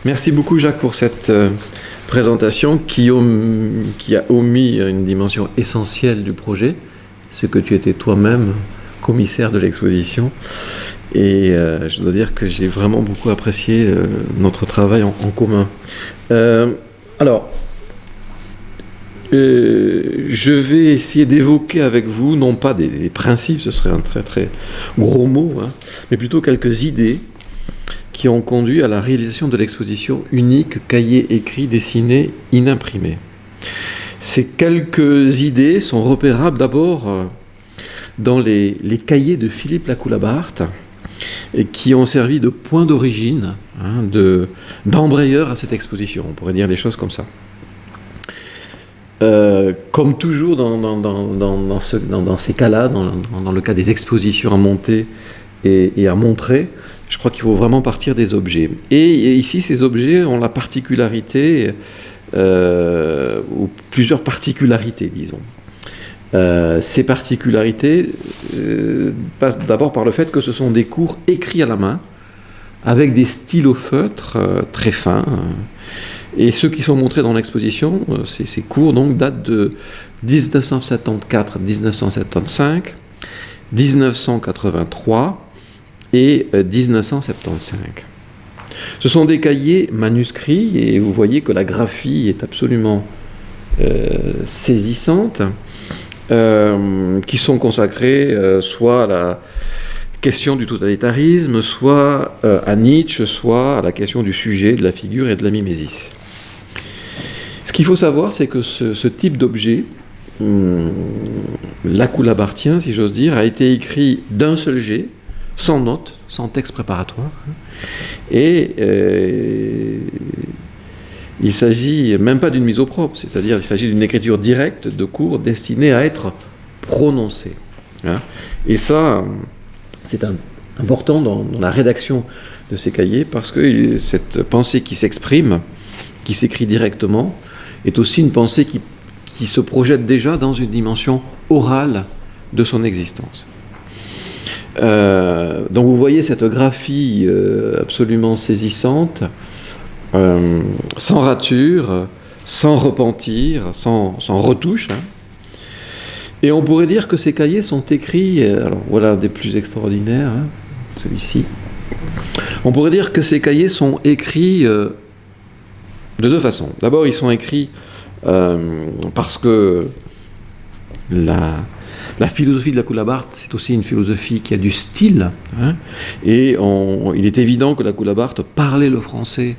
Merci beaucoup Jacques pour cette présentation qui a omis une dimension essentielle du projet, ce que tu étais toi-même commissaire de l'exposition. Et je dois dire que j'ai vraiment beaucoup apprécié notre travail en commun. Je vais essayer d'évoquer avec vous, non pas des principes, ce serait un très très gros mot, mais plutôt quelques idées qui ont conduit à la réalisation de l'exposition unique cahier écrit dessiné inimprimé. Ces quelques idées sont repérables d'abord dans les cahiers de Philippe Lacoue-Labarthe, et qui ont servi de point d'origine, d'embrayeur à cette exposition. On pourrait dire les choses comme ça. Comme toujours dans ces cas-là, dans le cas des expositions à monter et à montrer, je crois qu'il faut vraiment partir des objets. Et ici, ces objets ont la particularité, ou plusieurs particularités, disons. Ces particularités passent d'abord par le fait que ce sont des cours écrits à la main, avec des stylos feutres très fins. Et ceux qui sont montrés dans l'exposition, ces cours donc, datent de 1974, 1975, 1983 et 1975. Ce sont des cahiers manuscrits, et vous voyez que la graphie est absolument saisissante, qui sont consacrés soit à la question du totalitarisme, soit à Nietzsche, soit à la question du sujet, de la figure et de la mimésis. Ce qu'il faut savoir, c'est que ce type d'objet, Lacoue-Labarthien, si j'ose dire, a été écrit d'un seul jet, sans notes, sans texte préparatoire, et il s'agit même pas d'une mise au propre, c'est-à-dire il s'agit d'une écriture directe de cours destinée à être prononcée. Et ça, c'est important dans la rédaction de ces cahiers, parce que cette pensée qui s'exprime, qui s'écrit directement, est aussi une pensée qui se projette déjà dans une dimension orale de son existence. Donc vous voyez cette graphie absolument saisissante, sans rature, sans repentir, sans retouche. Et on pourrait dire que ces cahiers sont écrits, alors voilà un des plus extraordinaires, celui-ci. On pourrait dire que ces cahiers sont écrits de deux façons. D'abord, ils sont écrits parce que la philosophie de Lacoue-Labarthe, c'est aussi une philosophie qui a du style, et il est évident que Lacoue-Labarthe parlait le français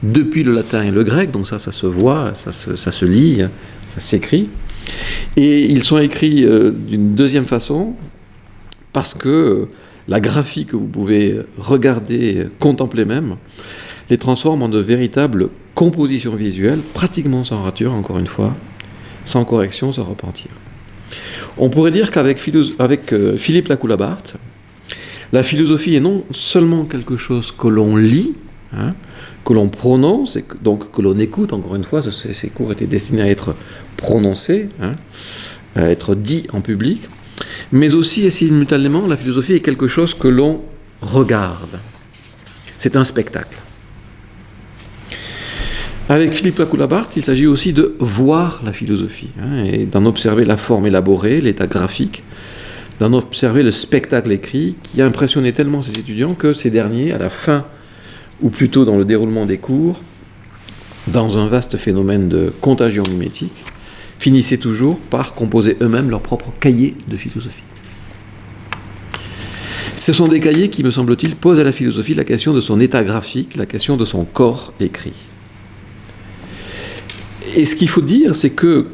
depuis le latin et le grec, donc ça se voit, ça se lit, ça s'écrit. Et ils sont écrits d'une deuxième façon, parce que la graphie que vous pouvez regarder, contempler même, les transforme en de véritables compositions visuelles, pratiquement sans rature, encore une fois, sans correction, sans repentir. On pourrait dire qu'avec Philippe Lacoue-Labarthe, la philosophie est non seulement quelque chose que l'on lit, que l'on prononce, et donc que l'on écoute, encore une fois, ces cours étaient destinés à être prononcés, à être dits en public, mais aussi et simultanément, la philosophie est quelque chose que l'on regarde. C'est un spectacle. Avec Philippe Lacoue-Labarthe, il s'agit aussi de voir la philosophie, et d'en observer la forme élaborée, l'état graphique, d'en observer le spectacle écrit, qui a impressionné tellement ses étudiants que ces derniers, à la fin, ou plutôt dans le déroulement des cours, dans un vaste phénomène de contagion mimétique, finissaient toujours par composer eux-mêmes leur propre cahier de philosophie. Ce sont des cahiers qui, me semble-t-il, posent à la philosophie la question de son état graphique, la question de son corps écrit. Et ce qu'il faut dire, c'est que,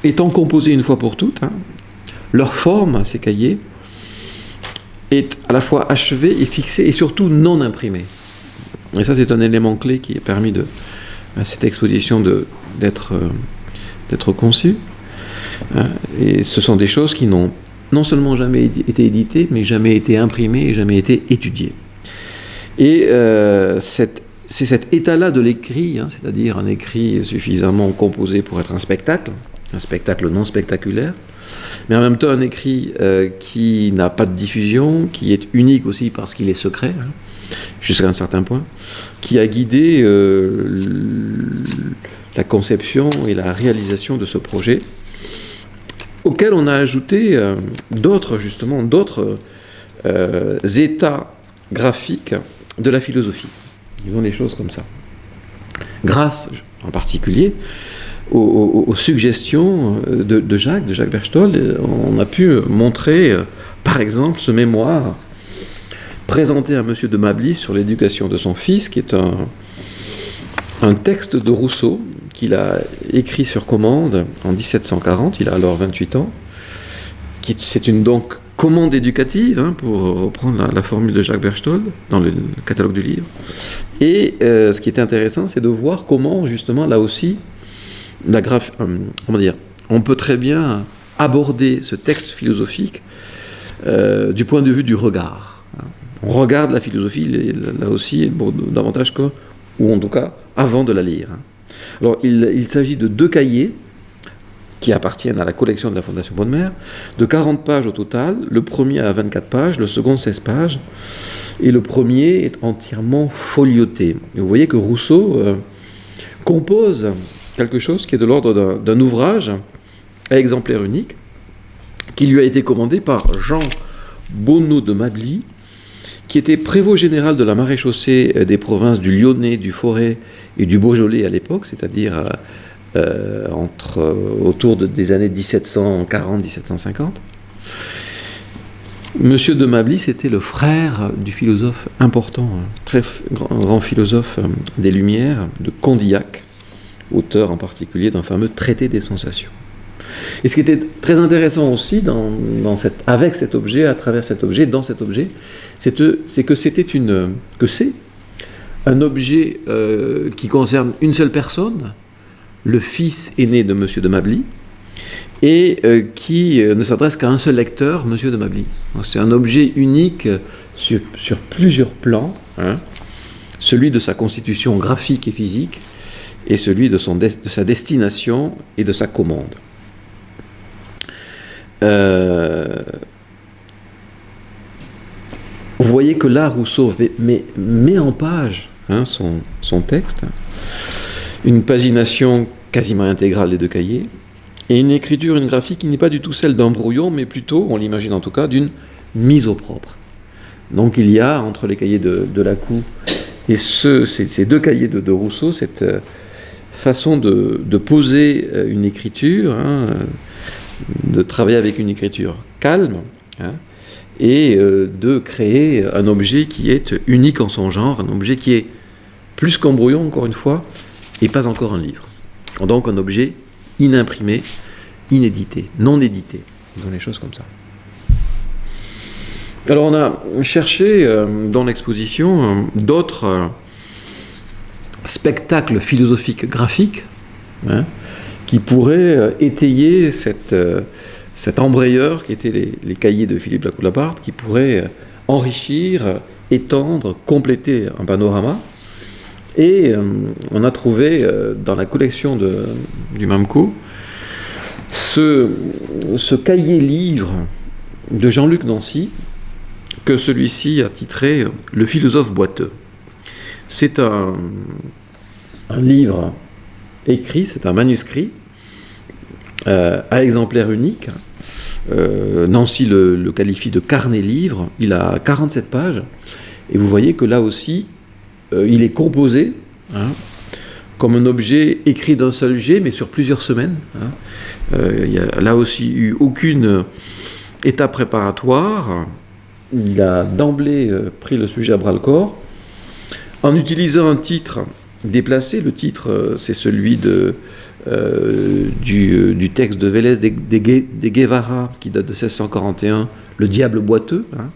étant composés une fois pour toutes, leur forme, ces cahiers, est à la fois achevée et fixée, et surtout non imprimée. Et ça, c'est un élément clé qui a permis à cette exposition d'être conçue. Et ce sont des choses qui n'ont non seulement jamais été éditées, mais jamais été imprimées et jamais été étudiées. Et c'est cet état-là de l'écrit, c'est-à-dire un écrit suffisamment composé pour être un spectacle non spectaculaire, mais en même temps un écrit qui n'a pas de diffusion, qui est unique aussi parce qu'il est secret, jusqu'à un certain point, qui a guidé la conception et la réalisation de ce projet, auquel on a ajouté d'autres états graphiques de la philosophie. Disons les choses comme ça. Grâce, en particulier, aux suggestions de Jacques Berchtold, on a pu montrer, par exemple, ce mémoire présenté à M. de Mably sur l'éducation de son fils, qui est un texte de Rousseau qu'il a écrit sur commande en 1740, il a alors 28 ans. C'est une donc commande éducative, hein, pour reprendre la formule de Jacques Berchtold dans le catalogue du livre. Et ce qui est intéressant, c'est de voir comment, justement, là aussi, on peut très bien aborder ce texte philosophique du point de vue du regard. On regarde la philosophie, là aussi, davantage que, ou en tout cas, avant de la lire. Alors, il s'agit de 2 cahiers qui appartiennent à la collection de la Fondation Bonne Mère, de 40 pages au total. Le premier a 24 pages, le second 16 pages, et le premier est entièrement folioté. Et vous voyez que Rousseau compose quelque chose qui est de l'ordre d'un ouvrage à exemplaire unique, qui lui a été commandé par Jean Bonneau de Mably, qui était prévôt général de la maréchaussée des provinces du Lyonnais, du Forez et du Beaujolais à l'époque, c'est-à-dire autour des années 1740-1750. Monsieur de Mably, c'était le frère du philosophe important, très grand philosophe des Lumières, de Condillac, auteur en particulier d'un fameux traité des sensations. Et ce qui était très intéressant aussi avec cet objet, à travers cet objet, dans cet objet, c'est que c'est un objet qui concerne une seule personne, le fils aîné de M. de Mably, et qui ne s'adresse qu'à un seul lecteur, M. de Mably. Donc, c'est un objet unique sur plusieurs plans, hein, celui de sa constitution graphique et physique, et celui de sa destination et de sa commande. Vous voyez que là, Rousseau met en page, hein, son texte, une pagination quasiment intégrale des 2 cahiers, et une écriture, une graphie qui n'est pas du tout celle d'un brouillon, mais plutôt, on l'imagine en tout cas, d'une mise au propre. Donc il y a, entre les cahiers de Lacoue et ces 2 cahiers de Rousseau, cette façon de poser une écriture, hein, de travailler avec une écriture calme, hein, et de créer un objet qui est unique en son genre, un objet qui est plus qu'un brouillon, encore une fois, et pas encore un livre. Donc un objet inimprimé, inédité, non édité. Disons les choses comme ça. Alors on a cherché dans l'exposition d'autres spectacles philosophiques graphiques, hein, qui pourraient étayer cet embrayeur qui étaient les cahiers de Philippe Lacoue-Labarthe, qui pourraient enrichir, étendre, compléter un panorama. Et on a trouvé dans la collection du Mamco ce cahier-livre de Jean-Luc Nancy, que celui-ci a titré « Le philosophe boiteux ». C'est un livre écrit, c'est un manuscrit à exemplaire unique. Nancy le qualifie de carnet-livre. Il a 47 pages. Et vous voyez que là aussi, il est composé, hein, comme un objet écrit d'un seul jet, mais sur plusieurs semaines. Hein. Il n'y a là aussi eu aucune étape préparatoire. Il a d'emblée pris le sujet à bras-le-corps, en utilisant un titre déplacé. Le titre, c'est celui du texte de Vélez de Guevara, qui date de 1641, Le diable boiteux, hein,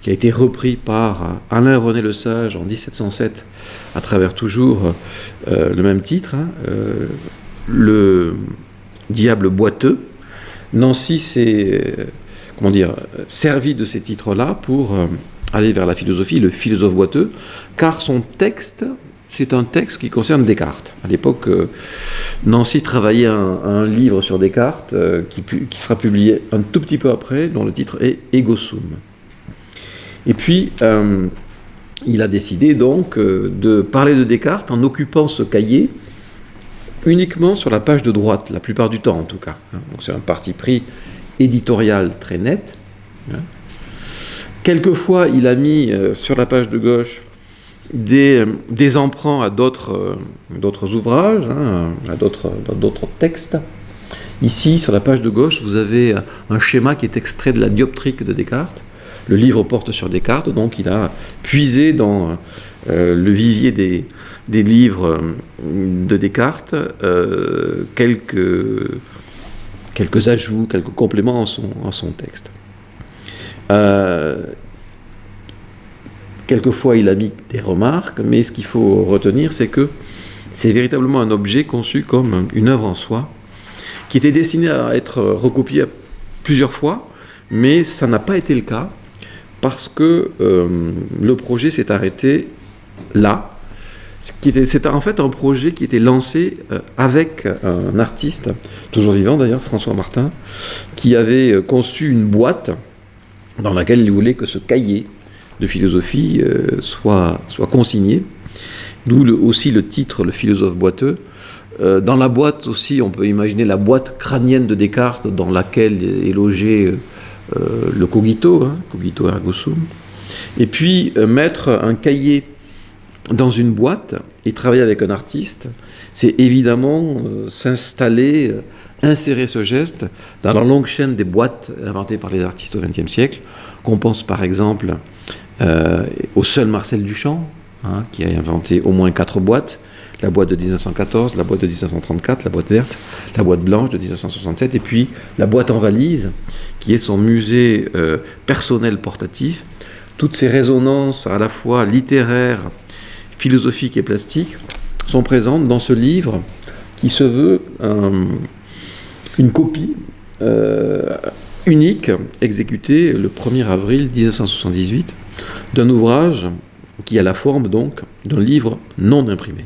qui a été repris par Alain-René Lesage en 1707, à travers toujours le même titre, hein, Le diable boiteux. Nancy s'est servi de ces titres-là pour aller vers la philosophie, le philosophe boiteux, car son texte, c'est un texte qui concerne Descartes. À l'époque, Nancy travaillait un livre sur Descartes qui sera publié un tout petit peu après, dont le titre est Ego Sum. Et puis, il a décidé donc de parler de Descartes en occupant ce cahier uniquement sur la page de droite, la plupart du temps en tout cas. Donc c'est un parti pris éditorial très net. Quelquefois, il a mis sur la page de gauche des emprunts à d'autres ouvrages, à d'autres textes. Ici, sur la page de gauche, vous avez un schéma qui est extrait de la dioptrique de Descartes. Le livre porte sur Descartes, donc il a puisé dans le vivier des livres de Descartes quelques ajouts, quelques compléments en son texte. Quelquefois, il a mis des remarques, mais ce qu'il faut retenir, c'est que c'est véritablement un objet conçu comme une œuvre en soi, qui était destiné à être recopié plusieurs fois, mais ça n'a pas été le cas, parce que le projet s'est arrêté là. C'était en fait un projet qui était lancé avec un artiste, toujours vivant d'ailleurs, François Martin, qui avait conçu une boîte dans laquelle il voulait que ce cahier de philosophie soit consigné, d'où aussi le titre, le philosophe boiteux. Dans la boîte aussi, on peut imaginer la boîte crânienne de Descartes dans laquelle est logé le cogito, cogito ergo sum, et puis mettre un cahier dans une boîte et travailler avec un artiste, c'est évidemment s'installer, insérer ce geste dans la longue chaîne des boîtes inventées par les artistes au XXe siècle, qu'on pense par exemple au seul Marcel Duchamp, qui a inventé au moins 4 boîtes, la boîte de 1914, la boîte de 1934, la boîte verte, la boîte blanche de 1967, et puis la boîte en valise, qui est son musée personnel portatif. Toutes ces résonances à la fois littéraires, philosophiques et plastiques sont présentes dans ce livre qui se veut une copie unique, exécutée le 1er avril 1978, d'un ouvrage qui a la forme donc d'un livre non imprimé.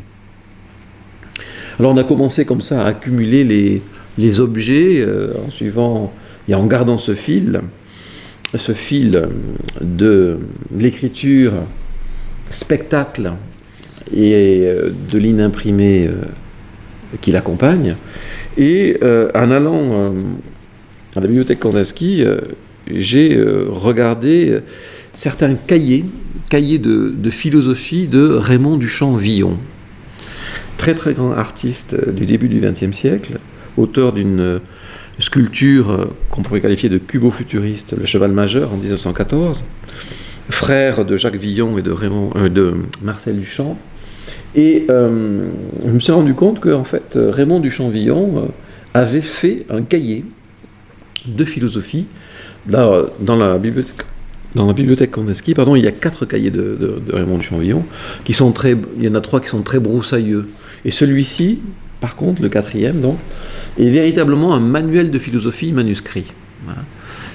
Alors on a commencé comme ça à accumuler les objets en suivant et en gardant ce fil de l'écriture spectacle et de l'inimprimé qui l'accompagne. Et en allant à la bibliothèque Kandinsky, j'ai regardé certains cahiers de philosophie de Raymond Duchamp-Villon, très très grand artiste du début du XXe siècle, auteur d'une sculpture qu'on pourrait qualifier de cubo-futuriste, le cheval majeur en 1914, frère de Jacques Villon et de Marcel Duchamp. Et je me suis rendu compte que en fait, Raymond Duchamp-Villon avait fait un cahier de philosophie dans la bibliothèque Kandinsky, il y a 4 cahiers de Raymond Duchamp-Villon qui sont il y en a 3 qui sont très broussailleux. Et celui-ci, par contre, le 4e, donc, est véritablement un manuel de philosophie manuscrit. Voilà.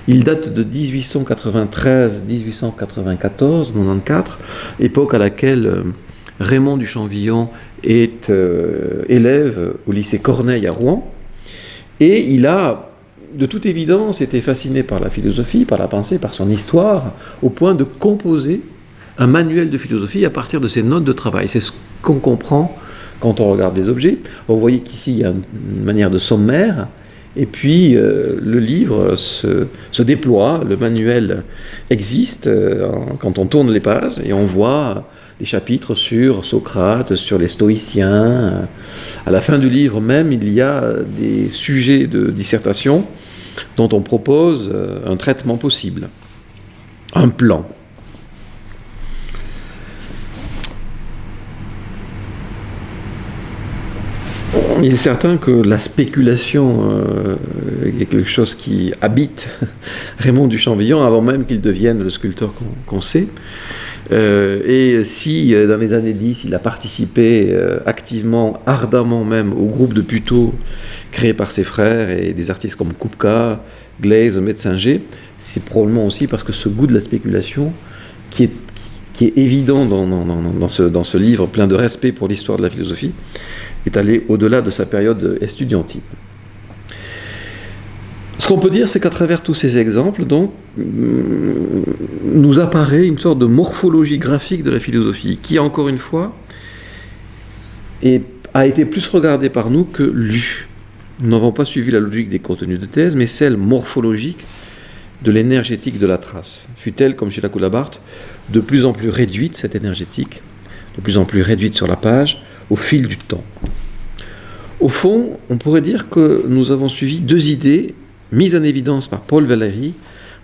Il date de 1893, 1894, 94, époque à laquelle Raymond Duchamp-Villon est élève au lycée Corneille à Rouen, et il a, de toute évidence, été fasciné par la philosophie, par la pensée, par son histoire, au point de composer un manuel de philosophie à partir de ses notes de travail. C'est ce qu'on comprend quand on regarde des objets. Vous voyez qu'ici, il y a une manière de sommaire, et puis le livre se déploie, le manuel existe quand on tourne les pages, et on voit des chapitres sur Socrate, sur les stoïciens. À la fin du livre même, il y a des sujets de dissertation dont on propose un traitement possible, un plan. Il est certain que la spéculation est quelque chose qui habite Raymond Duchamp-Villon avant même qu'il devienne le sculpteur qu'on sait. Et si dans les années 10 il a participé activement, ardemment même, au groupe de Puteaux créé par ses frères et des artistes comme Kupka, Glaise, Metzinger, c'est probablement aussi parce que ce goût de la spéculation qui est évident dans ce livre plein de respect pour l'histoire de la philosophie est allé au-delà de sa période estudiantine. Ce qu'on peut dire, c'est qu'à travers tous ces exemples, donc, nous apparaît une sorte de morphologie graphique de la philosophie, qui, encore une fois, a été plus regardée par nous que lue. Nous n'avons pas suivi la logique des contenus de thèse, mais celle morphologique de l'énergétique de la trace. Fut-elle, comme chez la Coulabart, de plus en plus réduite, cette énergétique, de plus en plus réduite sur la page, au fil du temps. Au fond, on pourrait dire que nous avons suivi deux idées mises en évidence par Paul Valéry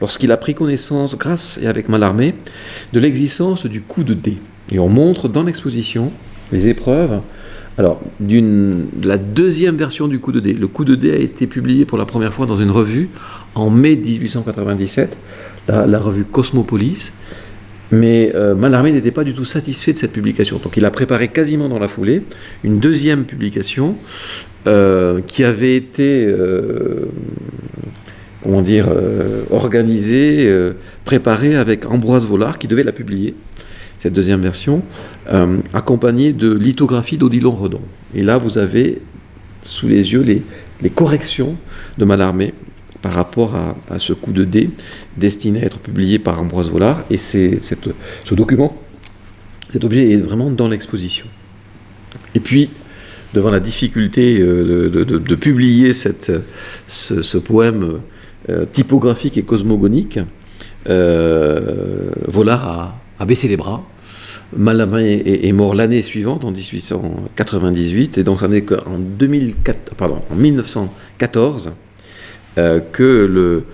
lorsqu'il a pris connaissance, grâce et avec Mallarmé, de l'existence du coup de dé. Et on montre dans l'exposition les épreuves. Alors, de la deuxième version du coup de dé. Le coup de dé a été publié pour la première fois dans une revue en mai 1897, la revue Cosmopolis. Mais Mallarmé n'était pas du tout satisfait de cette publication. Donc il a préparé quasiment dans la foulée une deuxième publication qui avait été organisée, préparée avec Ambroise Vollard, qui devait la publier, cette deuxième version, accompagnée de lithographies d'Odilon Redon. Et là, vous avez sous les yeux les corrections de Mallarmé par rapport à ce coup de dé destiné à être publié par Ambroise Vollard. Et ce document, cet objet est vraiment dans l'exposition. Et puis, devant la difficulté de publier ce poème typographique et cosmogonique, Vollard a baissé les bras. Mallarmé est mort l'année suivante, en 1898, et donc ça n'est qu'en 1914 que le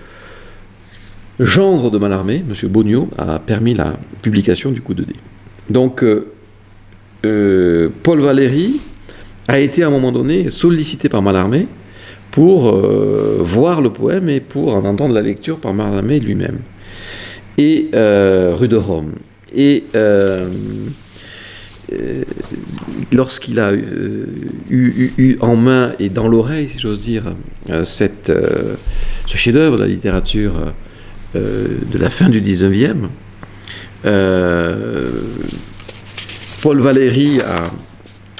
gendre de Mallarmé, M. Bogniot, a permis la publication du coup de dé. Donc, Paul Valéry a été à un moment donné sollicité par Mallarmé pour voir le poème et pour en entendre la lecture par Mallarmé lui-même, et rue de Rome. Et lorsqu'il a eu en main et dans l'oreille, si j'ose dire, ce chef-d'œuvre de la littérature de la fin du XIXe, Paul Valéry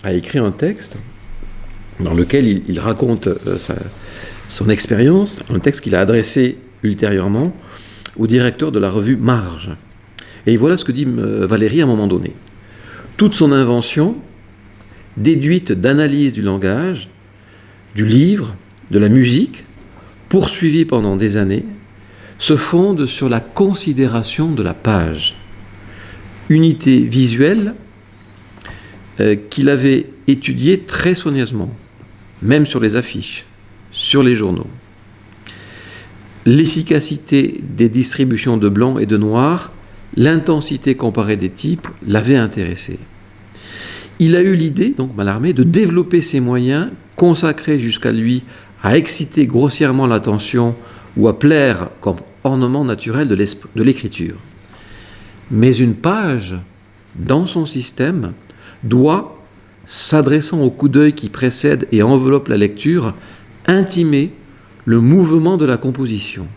a écrit un texte dans lequel il raconte son expérience, un texte qu'il a adressé ultérieurement au directeur de la revue Marge. Et voilà ce que dit Valéry à un moment donné. Toute son invention, déduite d'analyse du langage, du livre, de la musique, poursuivie pendant des années, se fonde sur la considération de la page, unité visuelle qu'il avait étudiée très soigneusement, même sur les affiches, sur les journaux. L'efficacité des distributions de blanc et de noir, l'intensité comparée des types l'avait intéressé. Il a eu l'idée, donc Mallarmé, de développer ses moyens, consacrés jusqu'à lui à exciter grossièrement l'attention ou à plaire comme ornement naturel de l'écriture. Mais une page, dans son système, doit, s'adressant au coup d'œil qui précède et enveloppe la lecture, intimer le mouvement de la composition.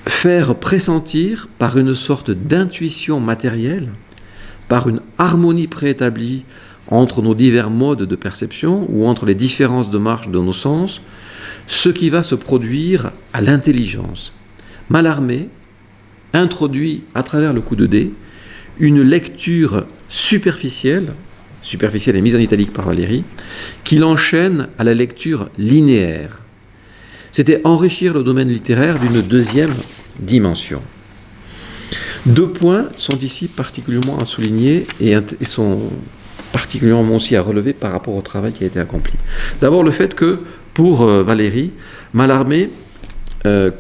Faire pressentir par une sorte d'intuition matérielle, par une harmonie préétablie entre nos divers modes de perception ou entre les différences de marche de nos sens, ce qui va se produire à l'intelligence. Mallarmé introduit à travers le coup de dé une lecture superficielle est mise en italique par Valéry, qui l'enchaîne à la lecture linéaire. C'était enrichir le domaine littéraire d'une deuxième dimension. Deux points sont ici particulièrement à souligner et sont particulièrement aussi à relever par rapport au travail qui a été accompli. D'abord le fait que, pour Valéry, Mallarmé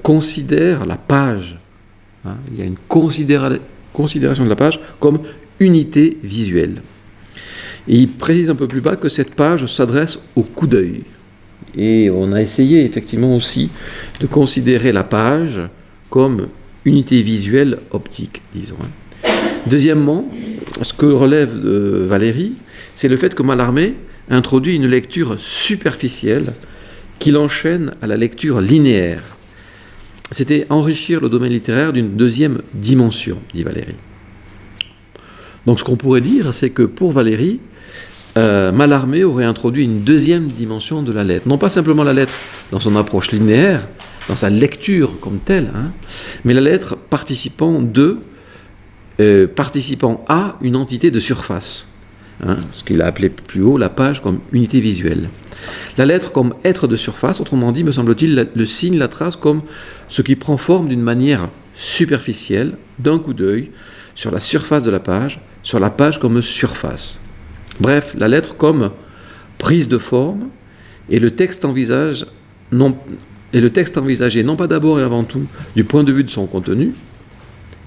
considère la page, il y a une considération de la page comme unité visuelle. Et il précise un peu plus bas que cette page s'adresse au coup d'œil. Et on a essayé effectivement aussi de considérer la page comme unité visuelle optique, disons. Deuxièmement, ce que relève Valéry, c'est le fait que Mallarmé introduit une lecture superficielle qui l'enchaîne à la lecture linéaire. C'était enrichir le domaine littéraire d'une deuxième dimension, dit Valéry. Donc ce qu'on pourrait dire, c'est que pour Valéry, Mallarmé aurait introduit une deuxième dimension de la lettre. Non pas simplement la lettre dans son approche linéaire, dans sa lecture comme telle, mais la lettre participant à une entité de surface. Ce qu'il a appelé plus haut la page comme unité visuelle. La lettre comme être de surface, autrement dit, me semble-t-il, le signe, la trace comme ce qui prend forme d'une manière superficielle, d'un coup d'œil, sur la surface de la page, sur la page comme surface. Bref, la lettre comme prise de forme et le texte envisagé non pas d'abord et avant tout du point de vue de son contenu,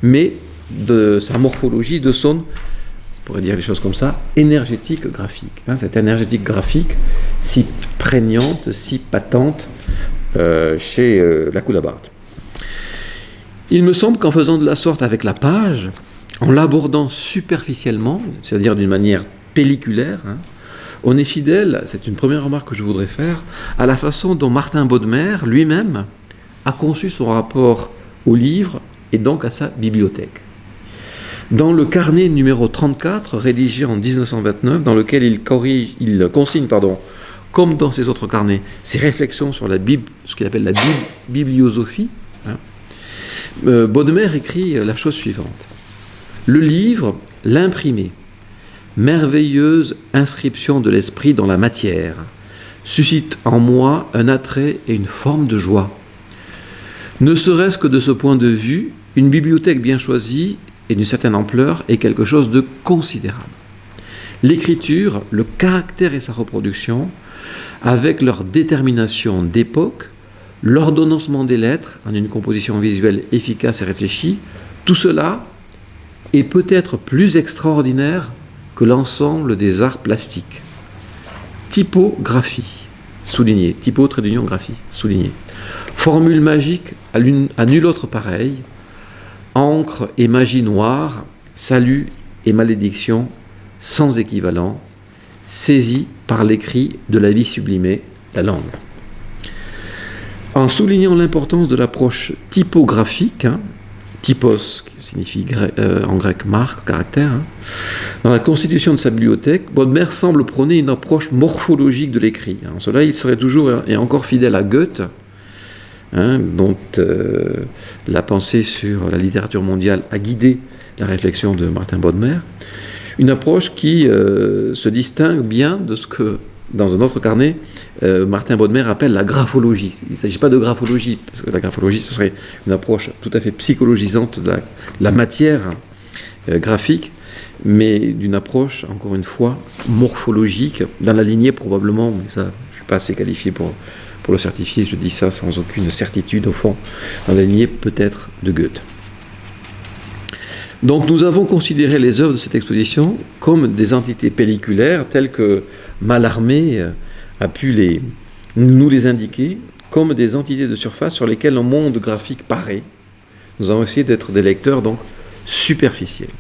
mais de sa morphologie, de son, on pourrait dire les choses comme ça, énergétique graphique. Cette énergétique graphique si prégnante, si patente chez la Coulabarte. Il me semble qu'en faisant de la sorte avec la page, en l'abordant superficiellement, c'est-à-dire d'une manière pelliculaire, on est fidèle, c'est une première remarque que je voudrais faire, à la façon dont Martin Bodmer lui-même a conçu son rapport au livre et donc à sa bibliothèque. Dans le carnet numéro 34, rédigé en 1929, dans lequel il consigne, comme dans ses autres carnets, ses réflexions sur la Bible, ce qu'il appelle la bibliosophie, Bodmer écrit la chose suivante. Le livre, l'imprimé, merveilleuse inscription de l'esprit dans la matière, suscite en moi un attrait et une forme de joie. Ne serait-ce que de ce point de vue, une bibliothèque bien choisie et d'une certaine ampleur est quelque chose de considérable. L'écriture, le caractère et sa reproduction, avec leur détermination d'époque, l'ordonnancement des lettres en une composition visuelle efficace et réfléchie, tout cela est peut-être plus extraordinaire que l'ensemble des arts plastiques. Typographie, souligné. Typo, trait d'union, graphie, souligné. Formule magique à nul autre pareil. Encre et magie noire, salut et malédiction sans équivalent, saisie par l'écrit de la vie sublimée, la langue. En soulignant l'importance de l'approche typographique, typos, qui signifie en grec marque, caractère, dans la constitution de sa bibliothèque, Bodmer semble prôner une approche morphologique de l'écrit. En cela, il serait toujours et encore fidèle à Goethe, dont la pensée sur la littérature mondiale a guidé la réflexion de Martin Bodmer. Une approche qui se distingue bien de ce que, dans un autre carnet, Martin Bodmer appelle la graphologie. Il ne s'agit pas de graphologie, parce que la graphologie, ce serait une approche tout à fait psychologisante de la matière graphique, mais d'une approche, encore une fois, morphologique, dans la lignée probablement, mais ça, je ne suis pas assez qualifié pour le certifier, je dis ça sans aucune certitude, au fond, dans la lignée peut-être de Goethe. Donc nous avons considéré les œuvres de cette exposition comme des entités pelliculaires telles que Mallarmé a pu nous les indiquer, comme des entités de surface sur lesquelles un monde graphique paraît. Nous avons essayé d'être des lecteurs donc superficiels.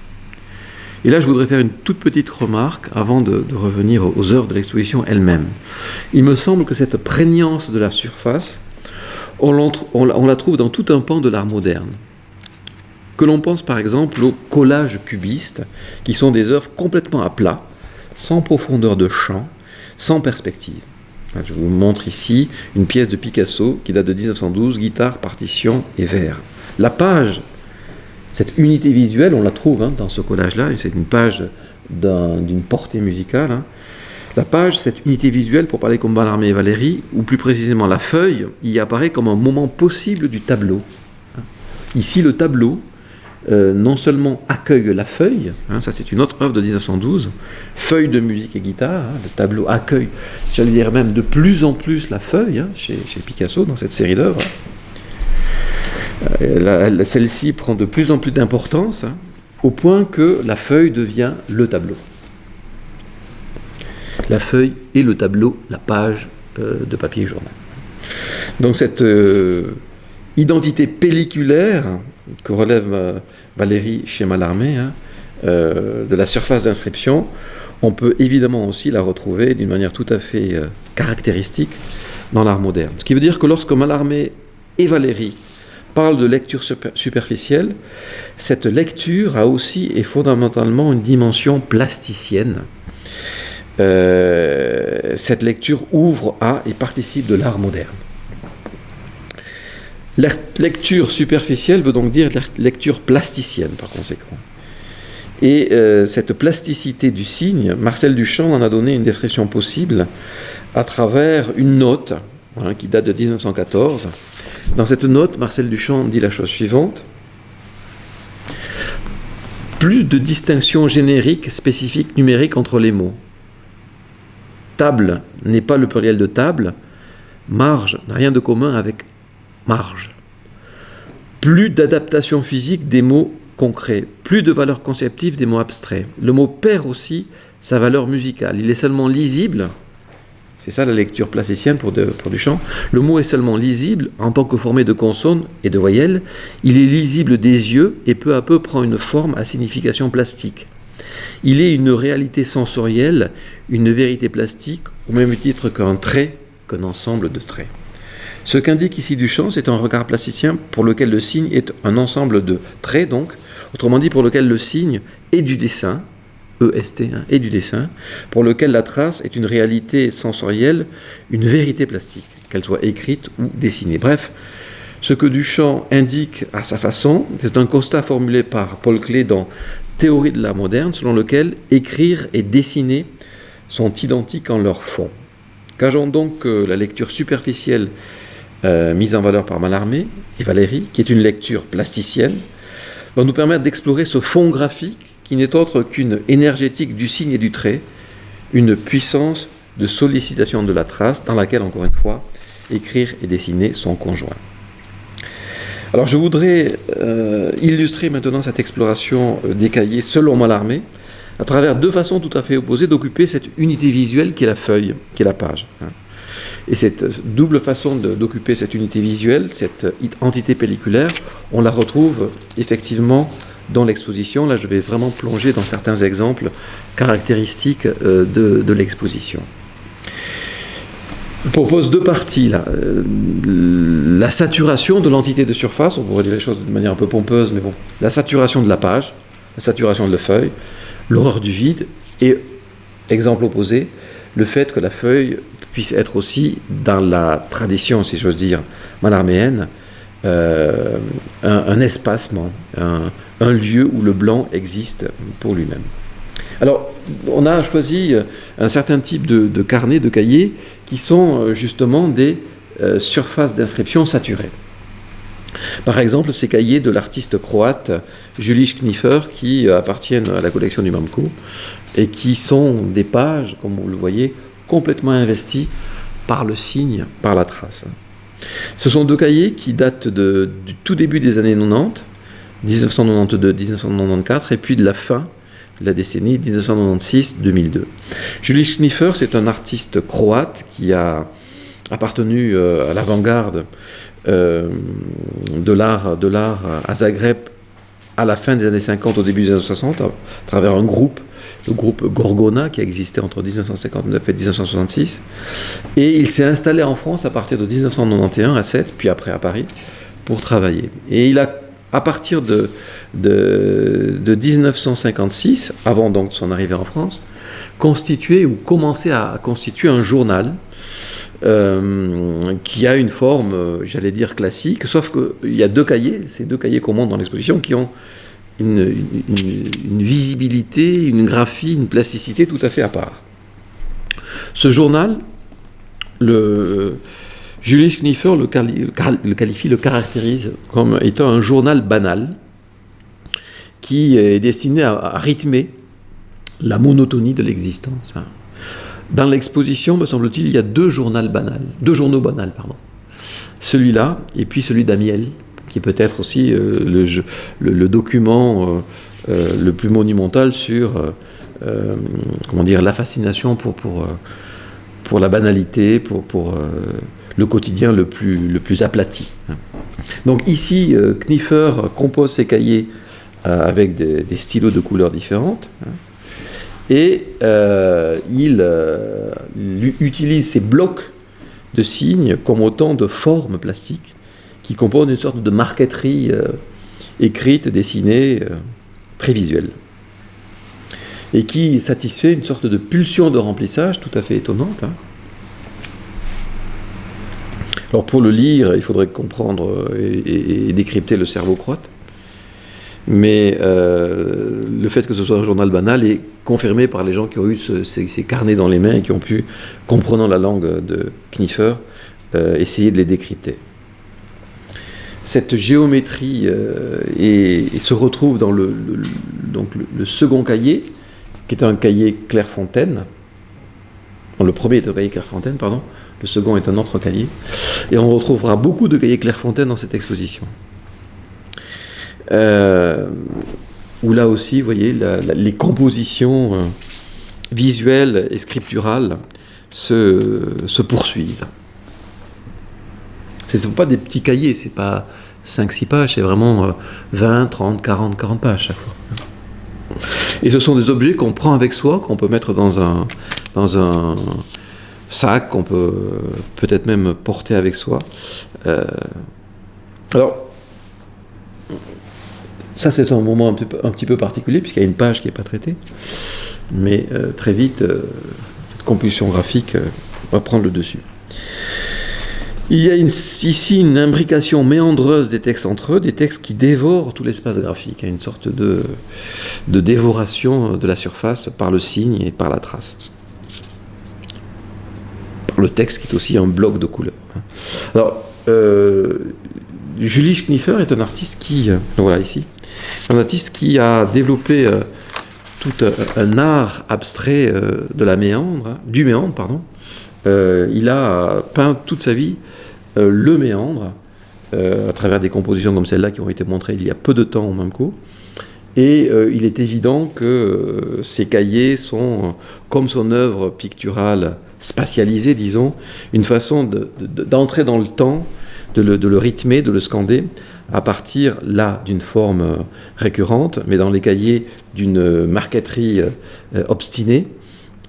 Et là, je voudrais faire une toute petite remarque avant de revenir aux œuvres de l'exposition elle-même. Il me semble que cette prégnance de la surface, on la trouve dans tout un pan de l'art moderne. Que l'on pense par exemple aux collages cubistes, qui sont des œuvres complètement à plat, sans profondeur de champ, sans perspective. Je vous montre ici une pièce de Picasso qui date de 1912, guitare, partition et vers. La page, cette unité visuelle, on la trouve dans ce collage-là, et c'est une page d'une portée musicale. La page, cette unité visuelle, pour parler comme Mallarmé et Valéry, ou plus précisément la feuille, y apparaît comme un moment possible du tableau. Ici, le tableau, non seulement accueille la feuille, ça c'est une autre œuvre de 1912, feuille de musique et guitare, le tableau accueille, j'allais dire même de plus en plus la feuille, chez Picasso, dans cette série d'œuvres. Celle-ci prend de plus en plus d'importance, au point que la feuille devient le tableau. La feuille et le tableau, la page de papier journal. Donc cette identité pelliculaire que relève Valéry chez Mallarmé, de la surface d'inscription, on peut évidemment aussi la retrouver d'une manière tout à fait caractéristique dans l'art moderne. Ce qui veut dire que lorsque Mallarmé et Valéry parlent de lecture superficielle, cette lecture a aussi et fondamentalement une dimension plasticienne, cette lecture ouvre à et participe de l'art moderne. La lecture superficielle veut donc dire lecture plasticienne par conséquent. Et cette plasticité du signe, Marcel Duchamp en a donné une description possible à travers une note qui date de 1914. Dans cette note, Marcel Duchamp dit la chose suivante. Plus de distinction générique, spécifique, numérique entre les mots. Table n'est pas le pluriel de table. Marge n'a rien de commun avec marge. Plus d'adaptation physique des mots concrets. Plus de valeur conceptive des mots abstraits. Le mot perd aussi sa valeur musicale. Il est seulement lisible. C'est ça la lecture plasticienne pour Duchamp. Le mot est seulement lisible en tant que formé de consonnes et de voyelles. Il est lisible des yeux et peu à peu prend une forme à signification plastique. Il est une réalité sensorielle, une vérité plastique, au même titre qu'un trait, qu'un ensemble de traits. Ce qu'indique ici Duchamp, c'est un regard plasticien pour lequel le signe est un ensemble de traits, donc, autrement dit pour lequel le signe est du dessin, EST, et du dessin, pour lequel la trace est une réalité sensorielle, une vérité plastique, qu'elle soit écrite ou dessinée. Bref, ce que Duchamp indique à sa façon, c'est un constat formulé par Paul Klee dans Théorie de l'art moderne, selon lequel écrire et dessiner sont identiques en leur fond. Gageons donc que la lecture superficielle mise en valeur par Mallarmé et Valéry, qui est une lecture plasticienne, va nous permettre d'explorer ce fond graphique qui n'est autre qu'une énergétique du signe et du trait, une puissance de sollicitation de la trace dans laquelle, encore une fois, écrire et dessiner sont conjoints. Alors je voudrais illustrer maintenant cette exploration des cahiers selon Mallarmé à travers deux façons tout à fait opposées d'occuper cette unité visuelle qui est la feuille, qui est la page. Et cette double façon d'occuper cette unité visuelle, cette entité pelliculaire, on la retrouve effectivement dans l'exposition. Là, je vais vraiment plonger dans certains exemples caractéristiques de l'exposition. Je propose deux parties, là. La saturation de l'entité de surface, on pourrait dire les choses de manière un peu pompeuse, mais bon, la saturation de la page, la saturation de la feuille, l'horreur du vide, et, exemple opposé, le fait que la feuille puisse être aussi, dans la tradition, si j'ose dire, mallarméenne, un espacement, un lieu où le blanc existe pour lui-même. Alors, on a choisi un certain type de carnets, de cahiers, qui sont justement des surfaces d'inscription saturées. Par exemple, ces cahiers de l'artiste croate Juliš Kniffer, qui appartiennent à la collection du MAMCO, et qui sont des pages, comme vous le voyez, complètement investies par le signe, par la trace. Ce sont deux cahiers qui datent du tout début des années 90, 1992-1994, et puis de la fin de la décennie 1996-2002. Juliš Kniffer, c'est un artiste croate qui a appartenu à l'avant-garde de l'art à Zagreb à la fin des années 50, au début des années 60, à travers un groupe, le groupe Gorgona, qui a existé entre 1959 et 1966. Et il s'est installé en France à partir de 1991 à Sète, puis après à Paris, pour travailler. Et il a, à partir de 1956, avant donc son arrivée en France, constitué ou commencé à constituer un journal qui a une forme, j'allais dire, classique, sauf qu'il y a deux cahiers, ces deux cahiers qu'on montre dans l'exposition, qui ont une visibilité, une graphie, une plasticité tout à fait à part. Ce journal, Juliš Kniffer le qualifie, le caractérise comme étant un journal banal qui est destiné à rythmer la monotonie de l'existence. Dans l'exposition, me semble-t-il, il y a deux journaux banals. Celui-là, et puis celui d'Amiel, qui est peut-être aussi le document le plus monumental sur la fascination pour la banalité, pour le quotidien le plus aplati. Donc ici, Kniffer compose ses cahiers avec des stylos de couleurs différentes, et il utilise ces blocs de signes comme autant de formes plastiques qui composent une sorte de marqueterie écrite, dessinée, très visuelle. et qui satisfait une sorte de pulsion de remplissage tout à fait étonnante. Hein. Alors pour le lire, il faudrait comprendre et décrypter le cerveau croate. Mais le fait que ce soit un journal banal est confirmé par les gens qui ont eu ces carnets dans les mains et qui ont pu, comprenant la langue de Knifer, essayer de les décrypter. Cette géométrie se retrouve dans le second cahier, qui est un cahier Clairefontaine. Bon, le premier est un cahier Clairefontaine, pardon. Le second est un autre cahier. Et on retrouvera beaucoup de cahiers Clairefontaine dans cette exposition. Où là aussi, vous voyez, les compositions visuelles et scripturales se poursuivent. Ce ne sont pas des petits cahiers, c'est pas 5-6 pages, c'est vraiment 20, 30, 40 pages chaque fois. Et ce sont des objets qu'on prend avec soi, qu'on peut mettre dans un sac, qu'on peut peut-être même porter avec soi. Alors, ça c'est un moment un petit peu particulier, puisqu'il y a une page qui n'est pas traitée. Mais très vite, cette compulsion graphique va prendre le dessus. Il y a ici une imbrication méandreuse des textes entre eux, des textes qui dévorent tout l'espace graphique. Il y a une sorte de dévoration de la surface par le signe et par la trace. Par le texte qui est aussi un bloc de couleurs. Alors, Julius Knifer est un artiste un artiste qui a développé tout un art abstrait du méandre, pardon. Il a peint toute sa vie le méandre à travers des compositions comme celle-là qui ont été montrées il y a peu de temps au MAMCO. Et il est évident que ces cahiers sont, comme son œuvre picturale spatialisée, disons, une façon d'entrer dans le temps, de le rythmer, de le scander, à partir là d'une forme récurrente, mais dans les cahiers d'une marqueterie obstinée.